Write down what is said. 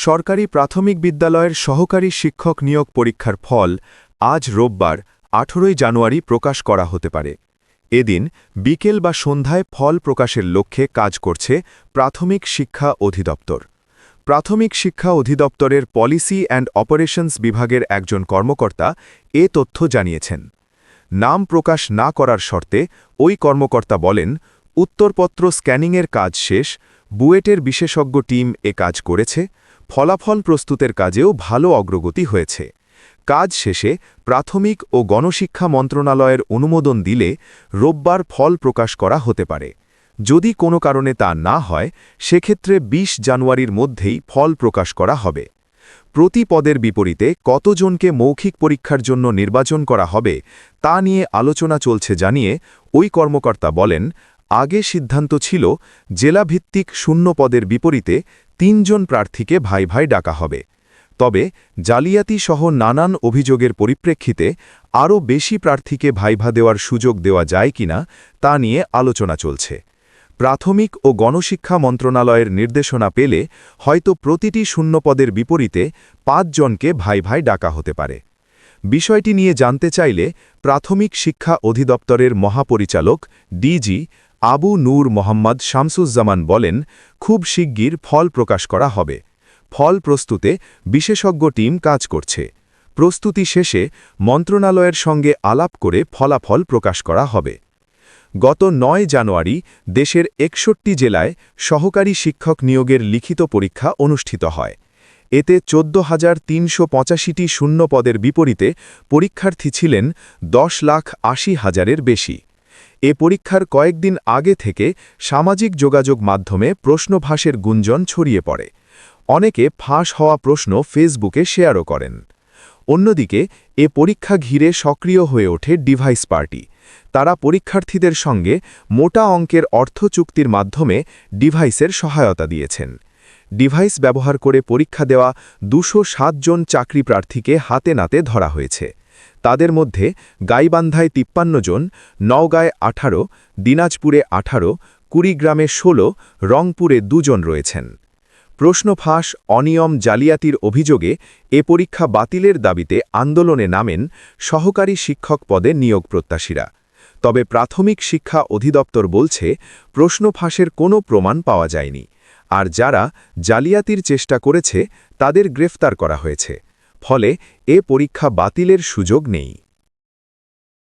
সরকারি প্রাথমিক বিদ্যালয়ের সহকারী শিক্ষক নিয়োগ পরীক্ষার ফল আজ রোববার 18 জানুয়ারি প্রকাশ করা হতে পারে। এদিন বিকেল বা সন্ধ্যায় ফল প্রকাশের লক্ষ্যে কাজ করছে প্রাথমিক শিক্ষা অধিদপ্তর। প্রাথমিক শিক্ষা অধিদপ্তরের পলিসি অ্যান্ড অপারেশনস বিভাগের একজন কর্মকর্তা এ তথ্য জানিয়েছেন। নাম প্রকাশ না করার শর্তে ওই কর্মকর্তা বলেন, উত্তরপত্র স্ক্যানিংয়ের কাজ শেষ, বুয়েটের বিশেষজ্ঞ টিম এ কাজ করেছে, ফলাফল প্রস্তুতের কাজেও ভালো অগ্রগতি হয়েছে। কাজ শেষে প্রাথমিক ও গণশিক্ষা মন্ত্রণালয়ের অনুমোদন দিলে রোববার ফল প্রকাশ করা হতে পারে। যদি কোনো কারণে তা না হয়, সেক্ষেত্রে 20 জানুয়ারির মধ্যেই ফল প্রকাশ করা হবে। প্রতি পদের বিপরীতে কতজনকে মৌখিক পরীক্ষার জন্য নির্বাচন করা হবে তা নিয়ে আলোচনা চলছে জানিয়ে ওই কর্মকর্তা বলেন, আগে সিদ্ধান্ত ছিল জেলাভিত্তিক শূন্য পদের বিপরীতে 3 জন প্রার্থীকে ভাই ভাই ডাকা হবে। তবে জালিয়াতি সহ নানান অভিযোগের পরিপ্রেক্ষিতে আরও বেশি প্রার্থীকে ভাইভা দেওয়ার সুযোগ দেওয়া যায় কিনা তা নিয়ে আলোচনা চলছে। প্রাথমিক ও গণশিক্ষা মন্ত্রণালয়ের নির্দেশনা পেলে হয়তো প্রতিটি শূন্যপদের বিপরীতে 5 জনকে ভাই ভাই ডাকা হতে পারে। বিষয়টি নিয়ে জানতে চাইলে প্রাথমিক শিক্ষা অধিদপ্তরের মহাপরিচালক ডিজি আবু নূর মোহাম্মদ শামসুজ্জামান বলেন, খুব শিগগির ফল প্রকাশ করা হবে। ফল প্রস্তুতে বিশেষজ্ঞ টিম কাজ করছে। প্রস্তুতি শেষে মন্ত্রণালয়ের সঙ্গে আলাপ করে ফলাফল প্রকাশ করা হবে। গত 9 জানুয়ারি দেশের 61 জেলায় সহকারী শিক্ষক নিয়োগের লিখিত পরীক্ষা অনুষ্ঠিত হয়। এতে 14,385টি শূন্য পদের বিপরীতে পরীক্ষার্থী ছিলেন 10,80,000-এর বেশি। এ পরীক্ষার কয়েকদিন আগে থেকে সামাজিক যোগাযোগ মাধ্যমে প্রশ্ন ফাঁসের গুঞ্জন ছড়িয়ে পড়ে। অনেকে ফাঁস হওয়া প্রশ্ন ফেসবুকে শেয়ারও করেন। অন্যদিকে এ পরীক্ষা ঘিরে সক্রিয় হয়ে ওঠে ডিভাইস পার্টি। তারা পরীক্ষার্থীদের সঙ্গে মোটা অঙ্কের অর্থ চুক্তির মাধ্যমে ডিভাইসের সহায়তা দিয়েছেন। ডিভাইস ব্যবহার করে পরীক্ষা দেওয়া 207 জন চাকরি প্রার্থীকে হাতে নাতে ধরা হয়েছে। তাদের মধ্যে গাইবান্ধায় 53 জন, নওগাঁয় 18, দিনাজপুরে 18, কুড়িগ্রামে 16, রংপুরে 2 জন রয়েছেন। প্রশ্ন ফাঁস, অনিয়ম, জালিয়াতির অভিযোগে এ পরীক্ষা বাতিলের দাবিতে আন্দোলনে নামেন সহকারী শিক্ষক পদে নিয়োগ প্রত্যাশীরা। তবে প্রাথমিক শিক্ষা অধিদপ্তর বলছে, প্রশ্ন ফাঁসের কোনো প্রমাণ পাওয়া যায়নি, আর যারা জালিয়াতির চেষ্টা করেছে তাদের গ্রেফতার করা হয়েছে। ফলে এ পরীক্ষা বাতিলের সুযোগ নেই।